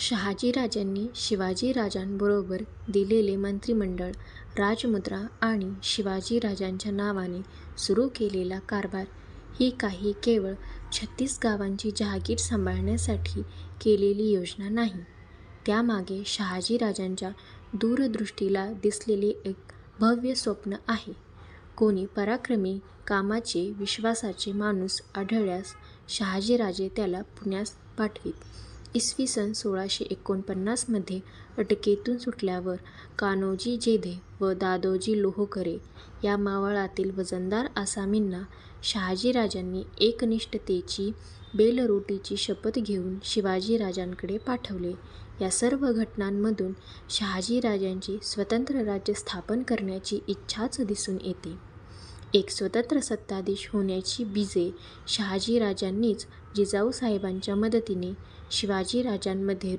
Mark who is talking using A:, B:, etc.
A: शहाजीराजांनी शिवाजीराजांबरोबर दिलेले मंत्रिमंडळ, राजमुद्रा आणि शिवाजीराजांच्या नावाने सुरू केलेला कारभार ही काही केवळ 36 गावांची जहागीर सांभाळण्यासाठी केलेली योजना नाही. त्यामागे शहाजीराजांच्या दूरदृष्टीला दिसलेले एक भव्य स्वप्न आहे. कोणी पराक्रमी, कामाचे, विश्वासाचे माणूस आढळल्यास शहाजीराजे त्याला पुण्यास पाठवीत. इसवी सन 1649 मध्ये अटकेतून सुटल्यावर कान्होजी जेधे व दादोजी लोहकरे या मावळातील वजनदार आसामींना शहाजीराजांनी एकनिष्ठतेची, बेलरोटीची शपथ घेऊन शिवाजीराजांकडे पाठवले. या सर्व घटनांमधून शहाजीराजांची स्वतंत्र राज्य स्थापन करण्याची इच्छाच दिसून येते. एक स्वतंत्र सत्ताधीश होण्याची बीजे शहाजीराजांनीच जिजाऊसाहेबांच्या मदतीने शिवाजीराजांमध्ये